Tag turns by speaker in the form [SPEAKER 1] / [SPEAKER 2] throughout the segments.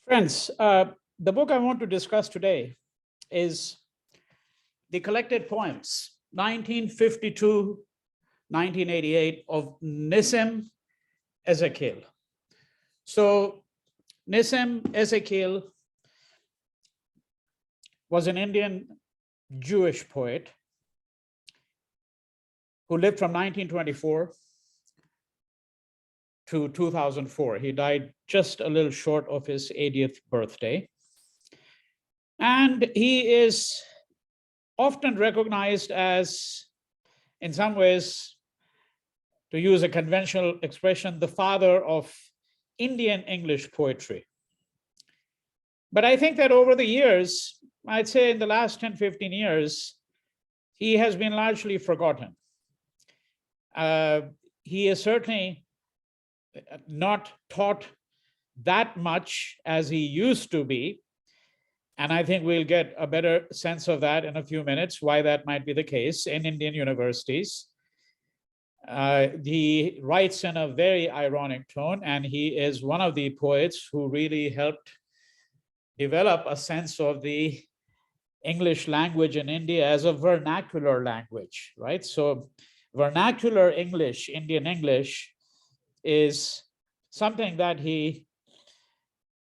[SPEAKER 1] Friends, the book I want to discuss today is the collected poems 1952 1988 of Nissim Ezekiel. So, Nissim Ezekiel was an Indian Jewish poet who lived from 1924 to 2004. He died just a little short of his 80th birthday. And he is often recognized as, in some ways, to use a conventional expression, the father of Indian English poetry. But I think that over the years, I'd say in the last 10, 15 years, he has been largely forgotten. He is certainly not taught that much as he used to be. And I think we'll get a better sense of that in a few minutes, why that might be the case in Indian universities. He writes in a very ironic tone, and he is one of the poets who really helped develop a sense of the English language in India as a vernacular language, right? So vernacular English, Indian English, is something that he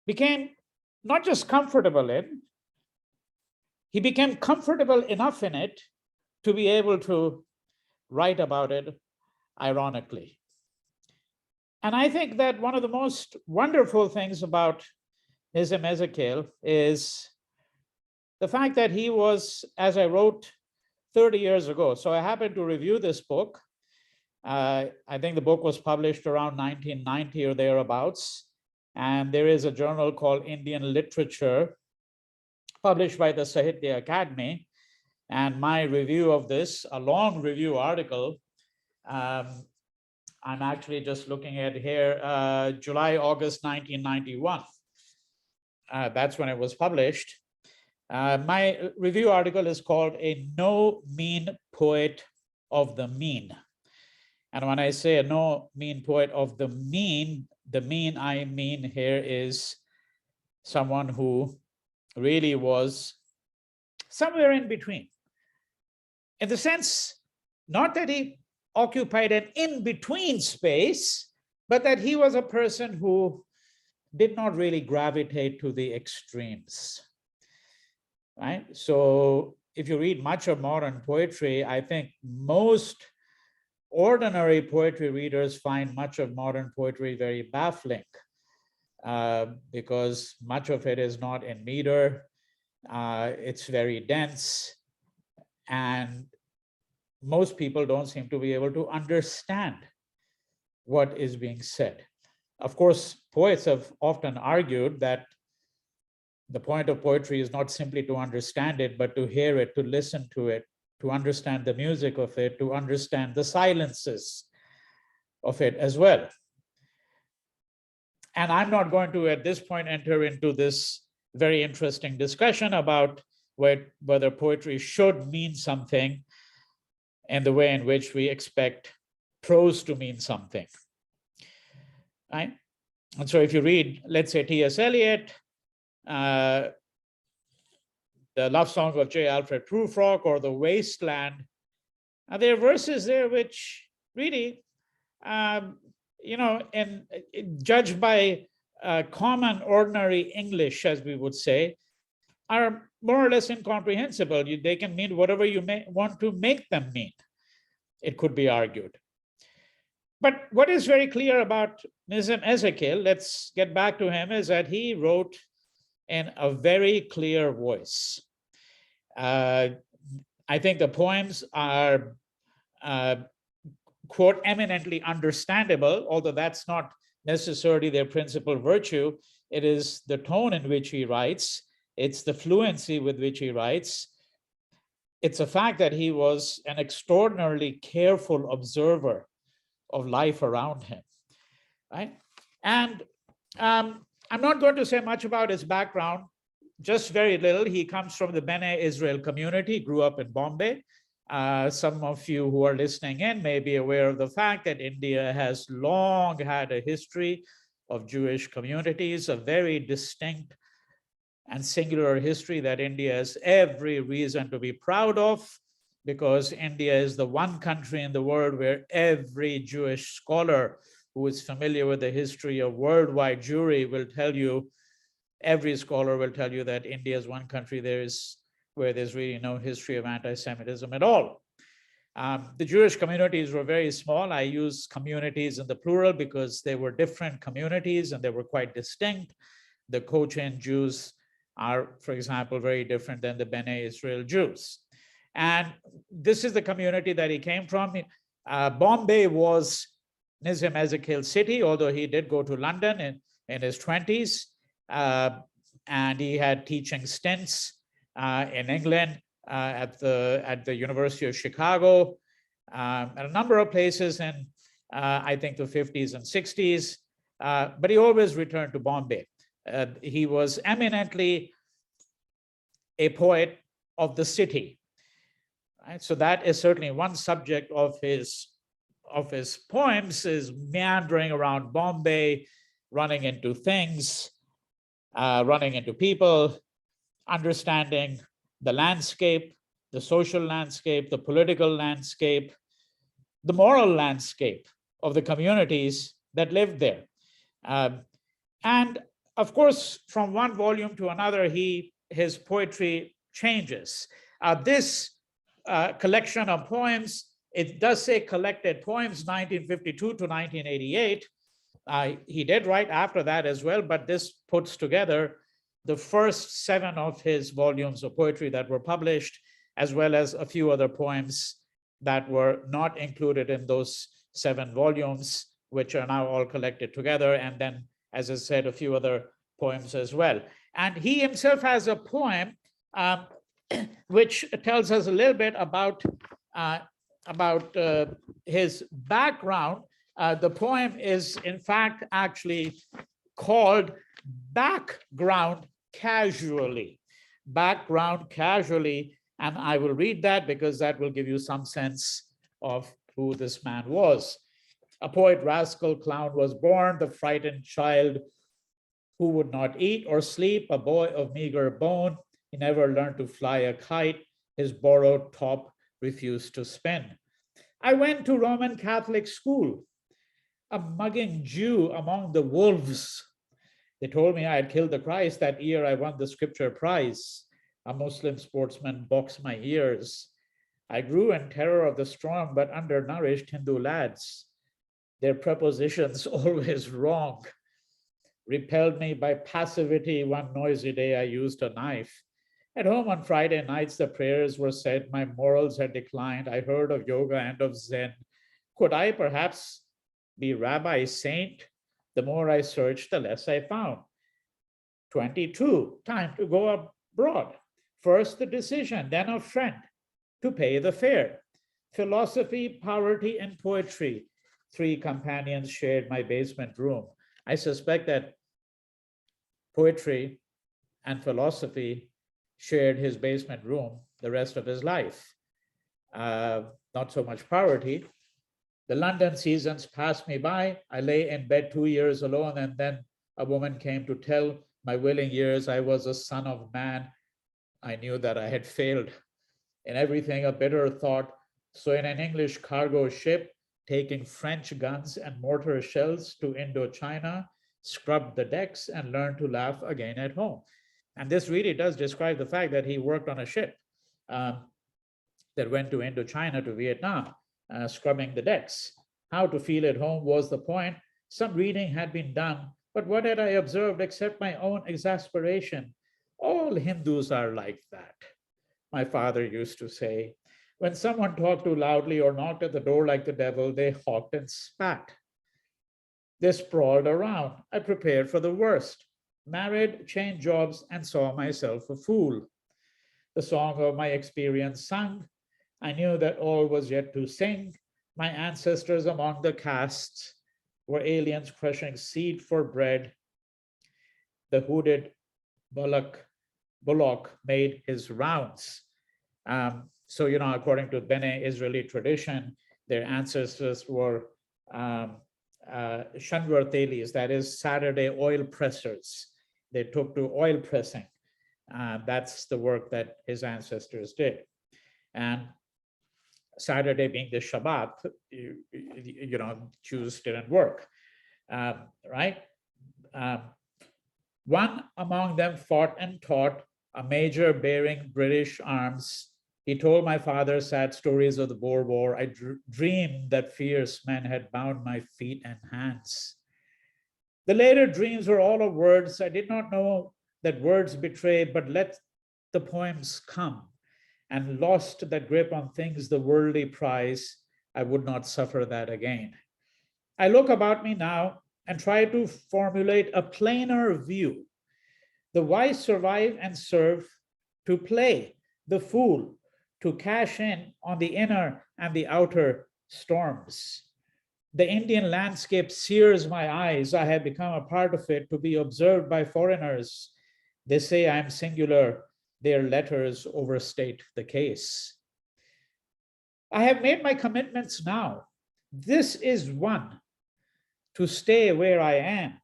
[SPEAKER 1] became not just comfortable in, he became comfortable enough in it to be able to write about it ironically. And I think that one of the most wonderful things about Nissim Ezekiel is the fact that he was, as I wrote 30 years ago, so I happened to review this book. I think the book was published around 1990 or thereabouts. And there is a journal called Indian Literature, published by the Sahitya Academy. And my review of this, a long review article, I'm actually just looking at here, July, August 1991. That's when it was published. My review article is called A No Mean Poet of the Mean. And when I say a no mean poet of the mean I mean here is someone who really was somewhere in between. In the sense, not that he occupied an in-between space, but that he was a person who did not really gravitate to the extremes, right? So if you read much of modern poetry, I think most ordinary poetry readers find much of modern poetry very baffling because much of it is not in meter. It's very dense, and most people don't seem to be able to understand what is being said. Of course, poets have often argued that the point of poetry is not simply to understand it, but to hear it, to listen to it, to understand the music of it, to understand the silences of it as well. And I'm not going to, at this point, enter into this very interesting discussion about whether poetry should mean something in the way in which we expect prose to mean something, right? And so if you read, let's say, T.S. Eliot, the Love Song of J. Alfred Prufrock, or The Wasteland, there are verses there which really, judged by common, ordinary English, as we would say, are more or less incomprehensible. They can mean whatever you may want to make them mean, it could be argued. But what is very clear about Nissim Ezekiel, let's get back to him, is that he wrote in a very clear voice. I think the poems are, quote, eminently understandable, although that's not necessarily their principal virtue. It is the tone in which he writes. It's the fluency with which he writes. It's a fact that he was an extraordinarily careful observer of life around him, right? And I'm not going to say much about his background, just very little. He comes from the Bene Israel community, grew up in Bombay. Some of you who are listening in may be aware of the fact that India has long had a history of Jewish communities, a very distinct and singular history that India has every reason to be proud of, because India is the one country in the world where every Jewish scholar who is familiar with the history of worldwide Jewry will tell you, every scholar will tell you that India is one country where there's really no history of anti-Semitism at all. The Jewish communities were very small. I use communities in the plural because they were different communities and they were quite distinct. The Cochin Jews are, for example, very different than the Bene Israel Jews. And this is the community that he came from. Bombay was Nissim Ezekiel's city, although he did go to London in his 20s. And he had teaching stints in England at the University of Chicago, at a number of places in, I think, the 50s and 60s. But he always returned to Bombay. He was eminently a poet of the city. Right? So that is certainly one subject of his poems, is meandering around Bombay, running into things, running into people, understanding the landscape, the social landscape, the political landscape, the moral landscape of the communities that lived there. And of course, from one volume to another, his poetry changes. This collection of poems, it does say collected poems, 1952 to 1988. He did write after that as well, but this puts together the first 7 of his volumes of poetry that were published, as well as a few other poems that were not included in those 7 volumes, which are now all collected together. And then, as I said, a few other poems as well. And he himself has a poem which tells us a little bit about his background. The poem is, in fact, actually called Background Casually. Background Casually. And I will read that because that will give you some sense of who this man was. A poet, rascal, clown was born, the frightened child who would not eat or sleep, a boy of meager bone. He never learned to fly a kite. His borrowed top refused to spin. I went to Roman Catholic school, a mugging Jew among the wolves. They told me I had killed the Christ. That year I won the scripture prize. A Muslim sportsman boxed my ears. I grew in terror of the strong but undernourished Hindu lads. Their prepositions always wrong. Repelled me by passivity. One noisy day I used a knife. At home on Friday nights, the prayers were said. My morals had declined. I heard of yoga and of Zen. Could I perhaps be rabbi saint? The more I searched, the less I found. 22, time to go abroad. First the decision, then a friend to pay the fare. Philosophy, poverty, and poetry. 3 companions shared my basement room. I suspect that poetry and philosophy shared his basement room the rest of his life. Not so much poverty. The London seasons passed me by. I lay in bed 2 years alone, and then a woman came to tell my willing ears I was a son of man. I knew that I had failed in everything, a bitter thought. So in an English cargo ship, taking French guns and mortar shells to Indochina, scrubbed the decks and learned to laugh again at home. And this really does describe the fact that he worked on a ship that went to Indochina, to Vietnam, scrubbing the decks. How to feel at home was the point. Some reading had been done, but what had I observed except my own exasperation? All Hindus are like that, my father used to say. When someone talked too loudly or knocked at the door like the devil, they hawked and spat. They sprawled around. I prepared for the worst. Married, changed jobs, and saw myself a fool. The song of my experience sung. I knew that all was yet to sing. My ancestors among the castes were aliens crushing seed for bread. The hooded bullock made his rounds. So, according to Bene Israeli tradition, their ancestors were Shanvartelis, that is Saturday oil pressers. They took to oil pressing. That's the work that his ancestors did. And Saturday being the Shabbat, Jews didn't work, right? One among them fought and taught, a major bearing British arms. He told my father sad stories of the Boer War. I dreamed that fierce men had bound my feet and hands. The later dreams were all of words. I did not know that words betray, but let the poems come, and lost that grip on things the worldly prize. I would not suffer that again. I look about me now and try to formulate a plainer view. The wise survive and serve to play the fool, to cash in on the inner and the outer storms. The Indian landscape sears my eyes. I have become a part of it, to be observed by foreigners. They say I am singular. Their letters overstate the case. I have made my commitments now. This is one, to stay where I am,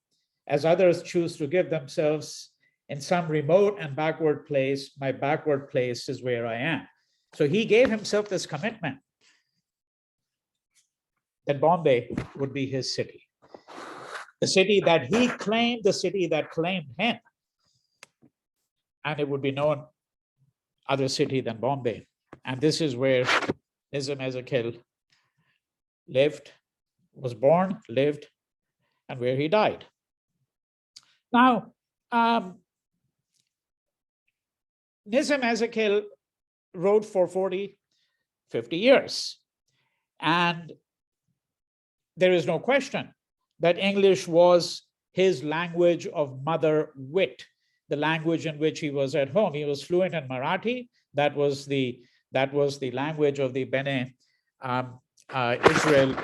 [SPEAKER 1] as others choose to give themselves in some remote and backward place. My backward place is where I am. So he gave himself this commitment that Bombay would be his city. The city that he claimed, the city that claimed him. And it would be no other city than Bombay. And this is where Nissim Ezekiel lived, was born, lived, and where he died. Now, Nissim Ezekiel wrote for 40, 50 years. And there is no question that English was his language of mother wit, the language in which he was at home. He was fluent in Marathi. That was the language of the Bene Israel,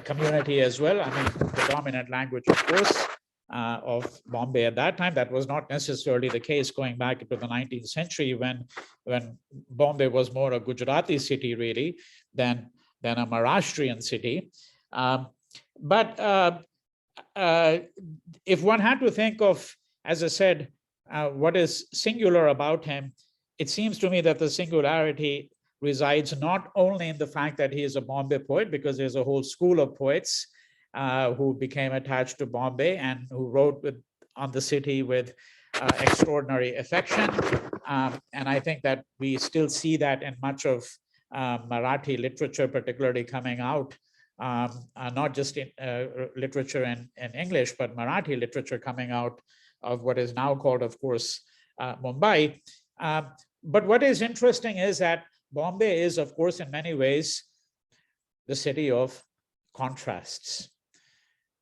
[SPEAKER 1] community as well. I mean, the dominant language, of course, of Bombay at that time. That was not necessarily the case going back into the 19th century when Bombay was more a Gujarati city, really, than a Maharashtrian city. But if one had to think of, as I said, what is singular about him, it seems to me that the singularity resides not only in the fact that he is a Bombay poet, because there's a whole school of poets who became attached to Bombay and who wrote on the city with extraordinary affection. And I think that we still see that in much of Marathi literature, particularly coming out, not just in literature in English, but Marathi literature coming out of what is now called, of course, Mumbai. But what is interesting is that Bombay is, of course, in many ways, the city of contrasts,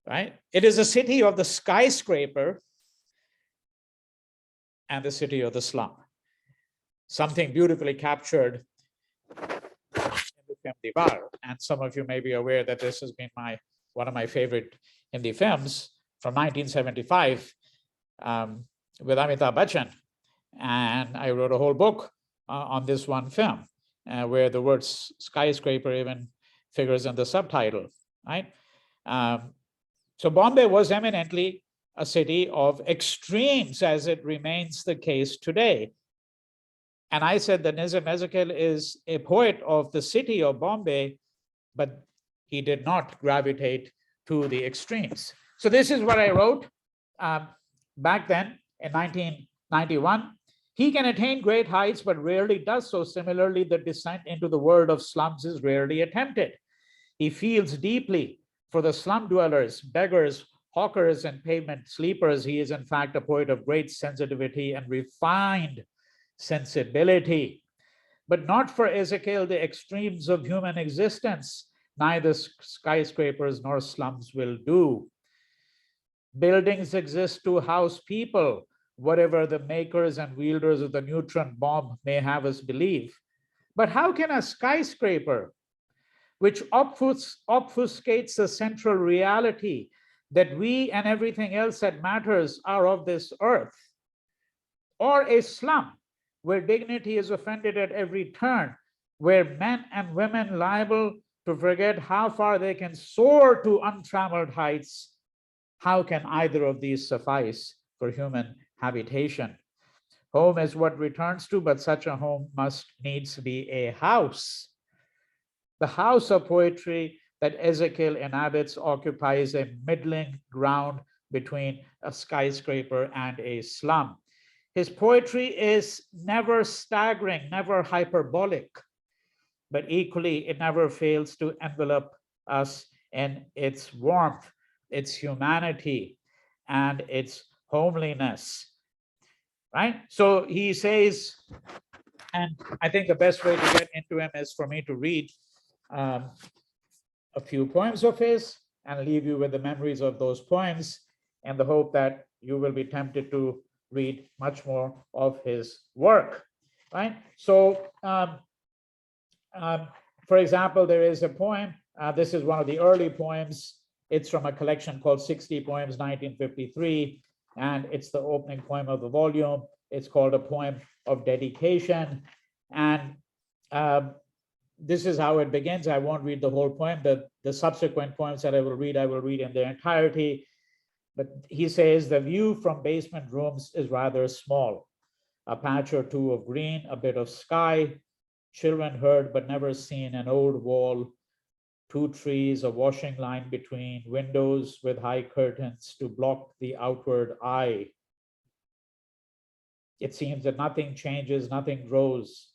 [SPEAKER 1] right? It is a city of the skyscraper and the city of the slum. Something beautifully captured in the film Diwar. And some of you may be aware that this has been one of my favorite Hindi films from 1975 with Amitabh Bachchan. And I wrote a whole book on this one film where the word skyscraper even figures in the subtitle, right? So Bombay was eminently a city of extremes, as it remains the case today. And I said that Nissim Ezekiel is a poet of the city of Bombay, but he did not gravitate to the extremes. So this is what I wrote back then in 1991. He can attain great heights, but rarely does so. Similarly, the descent into the world of slums is rarely attempted. He feels deeply for the slum dwellers, beggars, hawkers, and pavement sleepers. He is, in fact, a poet of great sensitivity and refined sensibility. But not for Ezekiel the extremes of human existence. Neither skyscrapers nor slums will do. Buildings exist to house people, whatever the makers and wielders of the neutron bomb may have us believe. But how can a skyscraper, which obfuscates the central reality that we and everything else that matters are of this earth, or a slum where dignity is offended at every turn, where men and women liable to forget how far they can soar to untrammeled heights, how can either of these suffice for human habitation? Home is what returns to, but such a home must needs be a house. The house of poetry that Ezekiel inhabits occupies a middling ground between a skyscraper and a slum. His poetry is never staggering, never hyperbolic, but equally it never fails to envelop us in its warmth, its humanity, and its homeliness. Right? So he says, and I think the best way to get into him is for me to read a few poems of his and leave you with the memories of those poems, and the hope that you will be tempted to read much more of his work. Right? So, for example, there is a poem. This is one of the early poems. It's from a collection called 60 Poems, 1953, and it's the opening poem of the volume. It's called A Poem of Dedication. And this is how it begins. I won't read the whole poem. The subsequent poems that I will read in their entirety. But he says, the view from basement rooms is rather small. A patch or two of green, a bit of sky, children heard but never seen, an old wall, 2 trees, a washing line between, windows with high curtains to block the outward eye. It seems that nothing changes, nothing grows,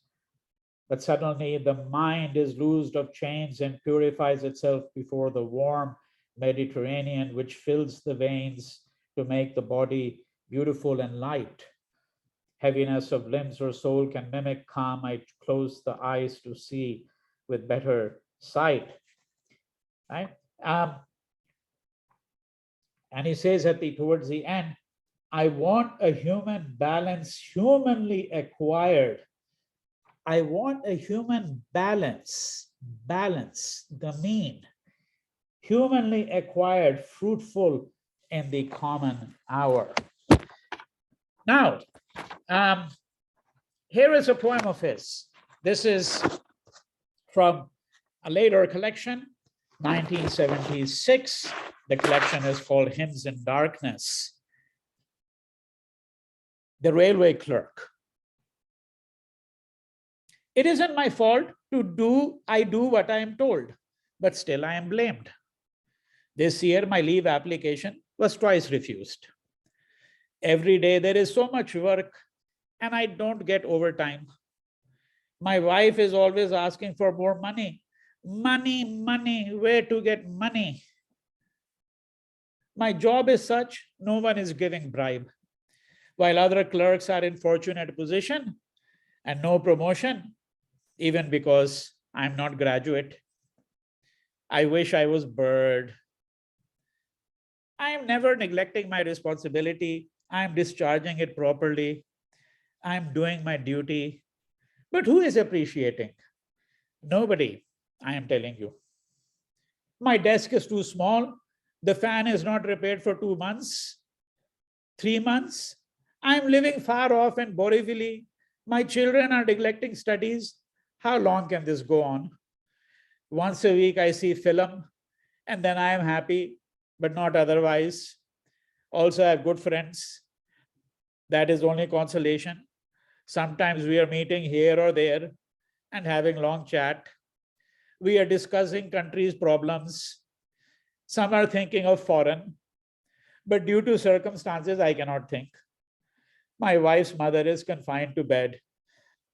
[SPEAKER 1] but suddenly the mind is loosed of chains and purifies itself before the warm Mediterranean, which fills the veins to make the body beautiful and light. Heaviness of limbs or soul can mimic calm. I close the eyes to see with better sight. Right? And he says towards the end, I want a human balance, humanly acquired. I want a human balance, the mean, humanly acquired, fruitful in the common hour. Now, here is a poem of his. This is from a later collection, 1976. The collection is called Hymns in Darkness. The Railway Clerk. It isn't my fault I do what I am told, but still I am blamed. This year, my leave application was twice refused. Every day there is so much work and I don't get overtime. My wife is always asking for more money. Money, where to get money? My job is such, no one is giving bribe. While other clerks are in fortunate position and no promotion, even because I'm not graduate. I wish I was bird. I am never neglecting my responsibility. I am discharging it properly. I am doing my duty. But who is appreciating? Nobody, I am telling you. My desk is too small. The fan is not repaired for 2 months, 3 months. I am living far off in Borivali. My children are neglecting studies. How long can this go on? Once a week I see film and then I am happy, but not otherwise. Also, I have good friends. That is only consolation. Sometimes we are meeting here or there and having long chat. We are discussing country's problems. Some are thinking of foreign, but due to circumstances, I cannot think. My wife's mother is confined to bed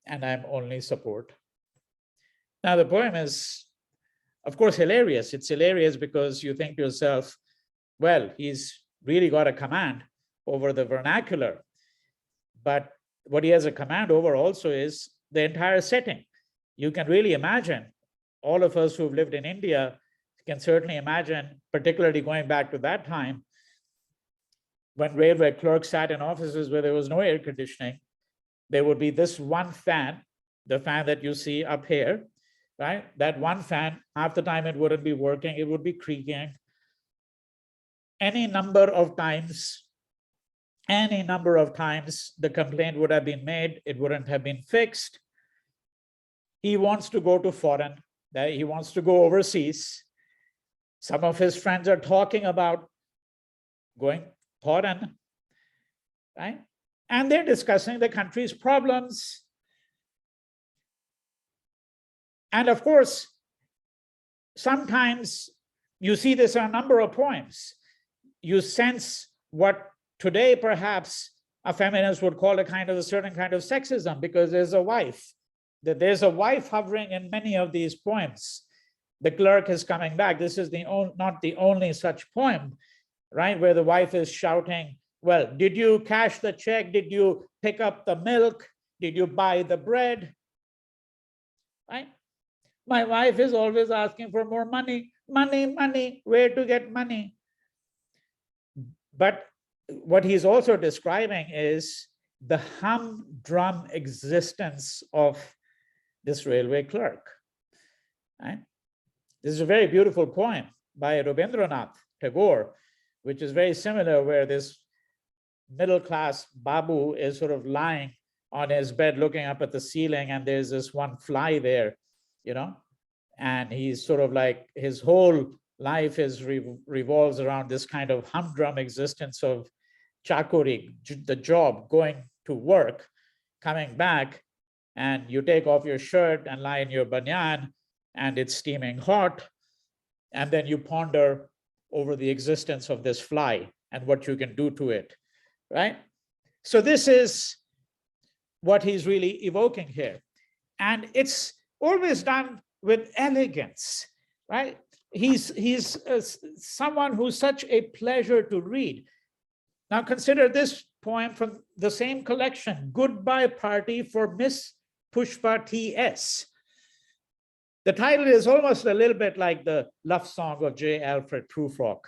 [SPEAKER 1] and I'm only support. Now, the poem is, of course, hilarious. It's hilarious because you think to yourself, well, he's really got a command over the vernacular. But what he has a command over also is the entire setting. You can really imagine, all of us who've lived in India can certainly imagine, particularly going back to that time, when railway clerks sat in offices where there was no air conditioning, there would be this one fan, the fan that you see up here, right? That one fan, half the time it wouldn't be working, it would be creaking. Any number of times, the complaint would have been made, it wouldn't have been fixed. He wants to go to foreign. that he wants to go overseas. Some of his friends are talking about going foreign, right? And they're discussing the country's problems. And of course, sometimes you see this in a number of poems. You sense what today perhaps a feminist would call a certain kind of sexism, because there's a wife. That there's a wife hovering in many of these poems. The Clerk is coming back. This is not the only such poem, right? Where the wife is shouting, well, did you cash the check? Did you pick up the milk? Did you buy the bread? Right? My wife is always asking for more money, money, where to get money? But what he's also describing is the humdrum existence of this railway clerk. Right? This is a very beautiful poem by Rabindranath Tagore, which is very similar, where this middle-class Babu is sort of lying on his bed looking up at the ceiling, and there's this one fly there, and he's sort of like, his whole life revolves around this kind of humdrum existence of chakuri, the job, going to work, coming back, and you take off your shirt and lie in your banyan, and it's steaming hot, and then you ponder over the existence of this fly and what you can do to it, right? So this is what he's really evoking here. And it's always done with elegance, right? He's someone who's such a pleasure to read. Now consider this poem from the same collection, Goodbye Party for Miss Pushpa T.S. The title is almost a little bit like the love song of J. Alfred Prufrock,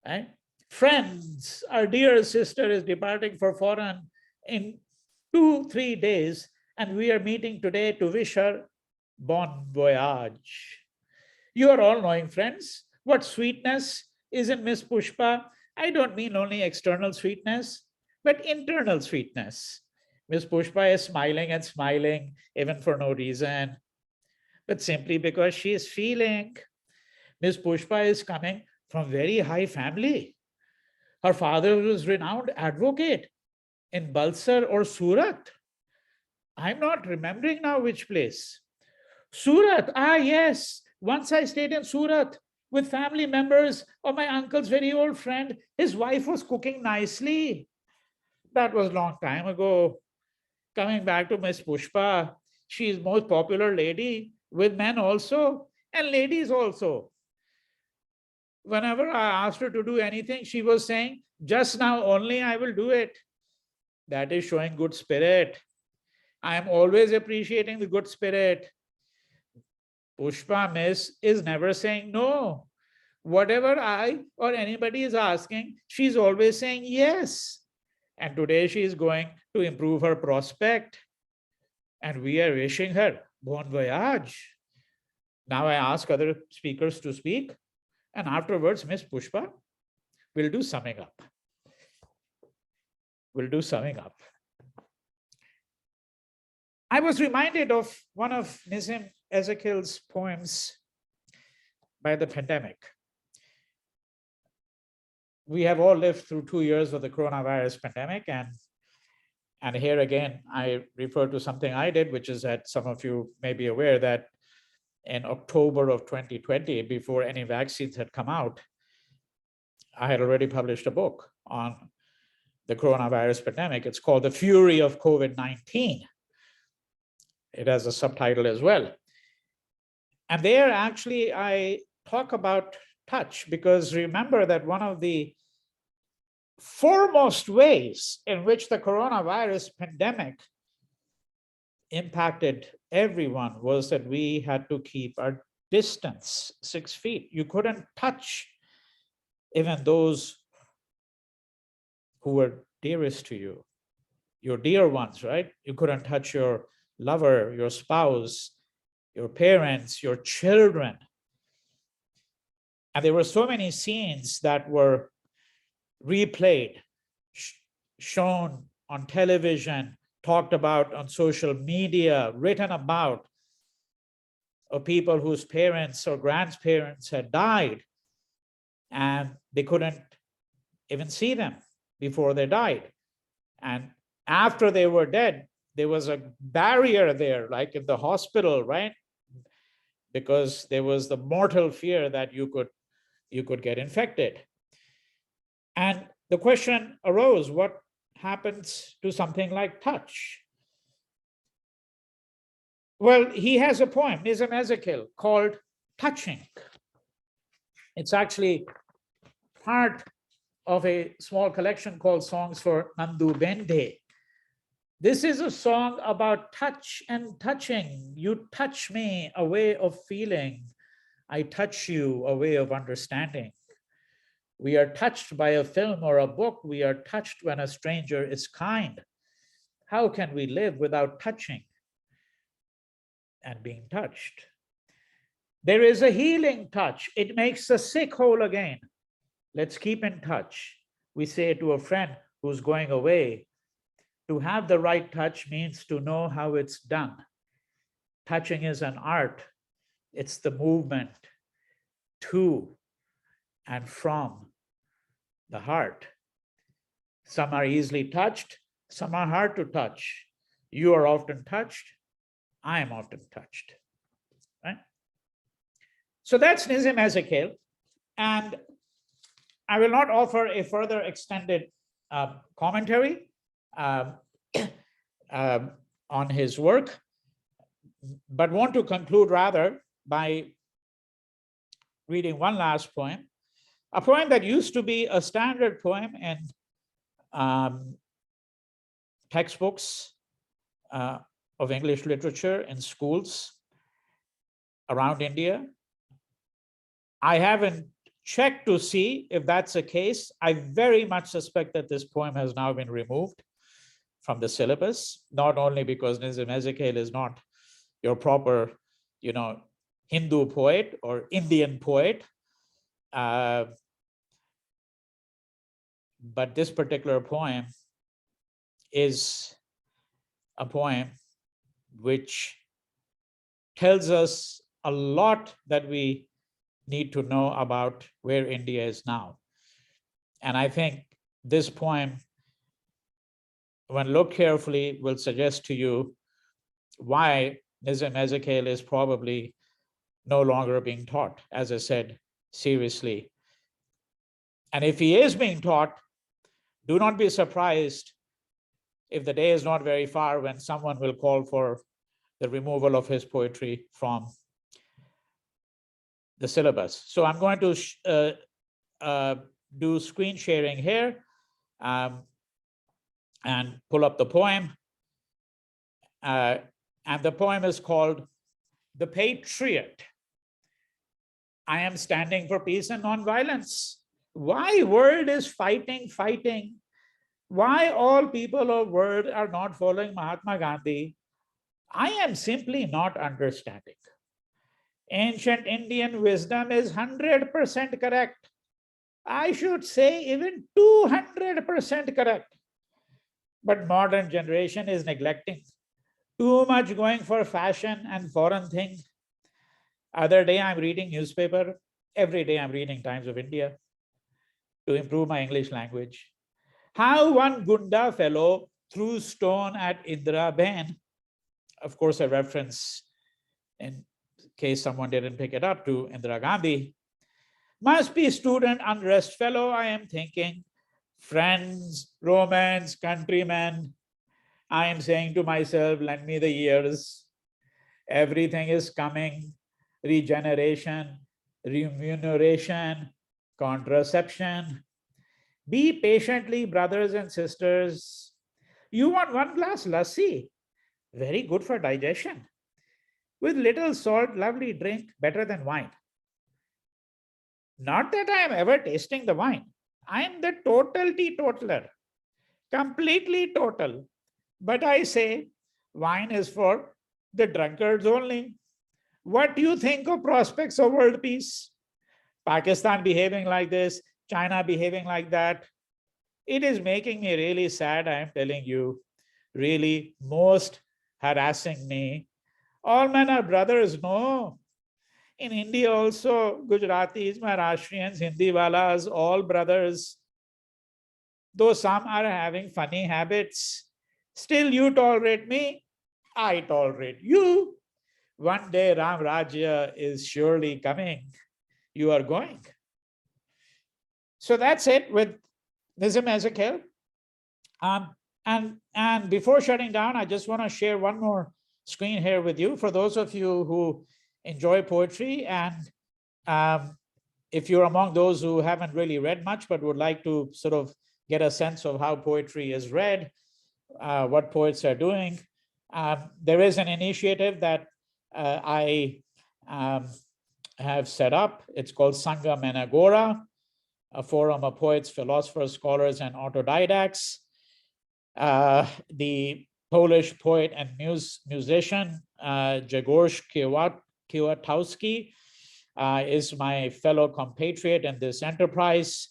[SPEAKER 1] right? Friends, our dear sister is departing for foreign in 2-3 days, and we are meeting today to wish her bon voyage. You are all knowing, friends, what sweetness is in Miss Pushpa. I don't mean only external sweetness, but internal sweetness. Miss Pushpa is smiling and smiling, even for no reason, but simply because she is feeling. Miss Pushpa is coming from very high family. Her father was renowned advocate in Balsar or Surat. I'm not remembering now which place. Surat, yes. Once I stayed in Surat with family members of my uncle's very old friend. His wife was cooking nicely. That was a long time ago. Coming back to Miss Pushpa, she is most popular lady with men also and ladies also. Whenever I asked her to do anything, she was saying, just now only I will do it. That is showing good spirit. I am always appreciating the good spirit. Pushpa Miss is never saying no. Whatever I or anybody is asking, she's always saying yes. And today she is going to improve her prospect. And we are wishing her bon voyage. Now I ask other speakers to speak. And afterwards, Miss Pushpa will do summing up. I was reminded of one of Nissim Ezekiel's poems by the pandemic. We have all lived through 2 years of the coronavirus pandemic, and here again, I refer to something I did, which is that some of you may be aware that in October of 2020, before any vaccines had come out, I had already published a book on the coronavirus pandemic. It's called The Fury of COVID-19. It has a subtitle as well. And there actually I talk about touch, because remember that one of the foremost ways in which the coronavirus pandemic impacted everyone was that we had to keep our distance 6 feet. You couldn't touch even those who were dearest to you, your dear ones, right? You couldn't touch your lover, your spouse, your parents, your children. And there were so many scenes that were replayed, shown on television, talked about on social media, written about. of people whose parents or grandparents had died, and they couldn't even see them before they died. And after they were dead, there was a barrier there, like in the hospital, right? Because there was the mortal fear that you could get infected. And the question arose, what happens to something like touch? Well, he has a poem, Nissim Ezekiel, called Touching. It's actually part of a small collection called Songs for Nandu Bende. This is a song about touch and touching. You touch me, a way of feeling. I touch you, a way of understanding. We are touched by a film or a book. We are touched when a stranger is kind. How can we live without touching and being touched? There is a healing touch. It makes the sick whole again. Let's keep in touch. We say to a friend who's going away, to have the right touch means to know how it's done. Touching is an art. It's the movement to and from the heart. Some are easily touched, some are hard to touch. You are often touched. I am often touched. Right? So that's Nissim Ezekiel. And I will not offer a further extended commentary on his work, but want to conclude rather by reading one last poem, a poem that used to be a standard poem in textbooks of English literature in schools around India. I haven't checked to see if that's the case. I very much suspect that this poem has now been removed from the syllabus, not only because Nissim Ezekiel is not your proper, Hindu poet or Indian poet, but this particular poem is a poem which tells us a lot that we need to know about where India is now. And I think this poem, when looked carefully, will suggest to you why Nissim Ezekiel is probably no longer being taught, as I said, seriously. And if he is being taught, do not be surprised if the day is not very far when someone will call for the removal of his poetry from the syllabus. So I'm going to do screen sharing here and pull up the poem. And the poem is called The Patriot. I am standing for peace and non-violence. Why world is fighting? Why all people of world are not following Mahatma Gandhi? I am simply not understanding. Ancient Indian wisdom is 100% correct. I should say even 200% correct. But modern generation is neglecting. Too much going for fashion and foreign things. Other day I'm reading newspaper. Every day I'm reading Times of India to improve my English language. How one Gunda fellow threw stone at Indira Ben. Of course, a reference, in case someone didn't pick it up, to Indira Gandhi. Must be student unrest fellow, I am thinking. Friends, romance, countrymen. I am saying to myself, lend me the years. Everything is coming. Regeneration, remuneration, contraception. Be patiently, brothers and sisters. You want one glass lassi? Very good for digestion. With little salt, lovely drink, better than wine. Not that I am ever tasting the wine. I am the total teetotaler, completely total. But I say, wine is for the drunkards only. What do you think of prospects of world peace? Pakistan behaving like this, China behaving like that. It is making me really sad, I am telling you. Really, most harassing me All men are brothers. No. In India also, Gujaratis, Maharashtrians, Hindiwalas, all brothers. Though some are having funny habits, still you tolerate me, I tolerate you. One day Ram Rajya is surely coming. You are going. So that's it with Nissim Ezekiel. And before shutting down, I just want to share one more screen here with you for those of you who enjoy poetry, and if you're among those who haven't really read much but would like to sort of get a sense of how poetry is read, what poets are doing. There is an initiative that I have set up. It's called Sangam Agora, a forum of poets, philosophers, scholars, and autodidacts. The Polish poet and musician Grzegorz Kwiatkowski is my fellow compatriot in this enterprise.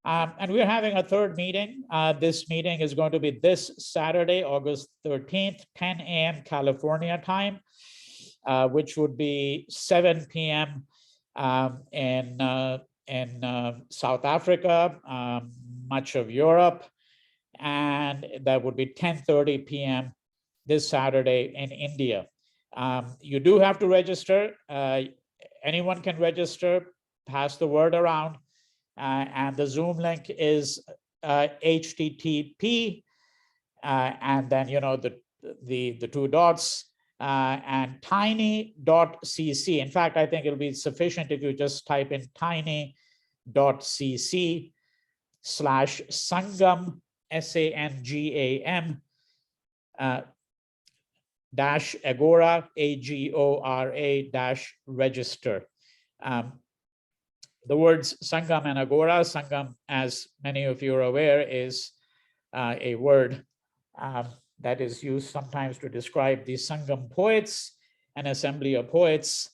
[SPEAKER 1] And we're having a third meeting. This meeting is going to be this Saturday, August 13th, 10 a.m. California time, which would be 7 p.m. in South Africa, much of Europe, and that would be 10:30 p.m. this Saturday in India. You do have to register. Anyone can register, pass the word around. And the Zoom link is HTTP, and then the two dots and tiny.cc. In fact, I think it'll be sufficient if you just type in tiny.cc/Sangam SANGAM dash Agora AGORA dash register. The words Sangam and Agora, Sangam, as many of you are aware, is a word that is used sometimes to describe the Sangam poets, an assembly of poets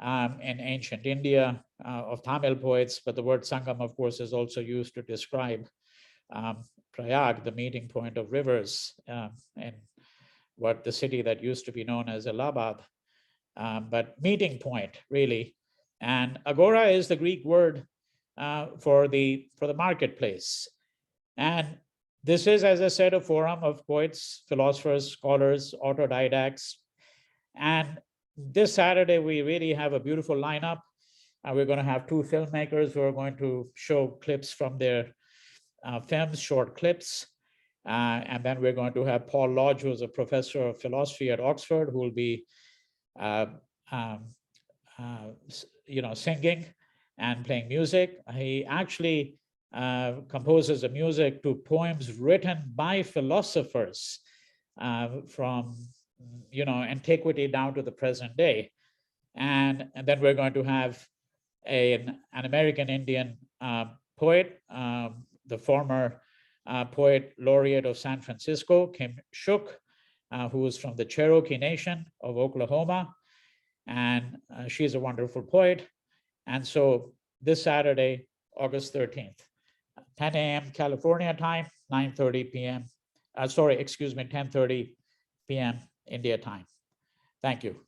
[SPEAKER 1] in ancient India, of Tamil poets. But the word Sangam, of course, is also used to describe Prayag, the meeting point of rivers, in what the city that used to be known as Allahabad, but meeting point, really. And agora is the Greek word for the marketplace. And this is, as I said, a forum of poets, philosophers, scholars, autodidacts. And this Saturday, we really have a beautiful lineup. We're going to have two filmmakers who are going to show clips from their films, short clips. And then we're going to have Paul Lodge, who is a professor of philosophy at Oxford, who will be singing and playing music. He actually composes the music to poems written by philosophers from antiquity down to the present day. And then we're going to have an American Indian poet, the former poet laureate of San Francisco, Kim Shook, who is from the Cherokee Nation of Oklahoma. And she's a wonderful poet. And so this Saturday, August 13th, 10 a.m. California time, 9:30 p.m. 10:30 p.m. India time. Thank you.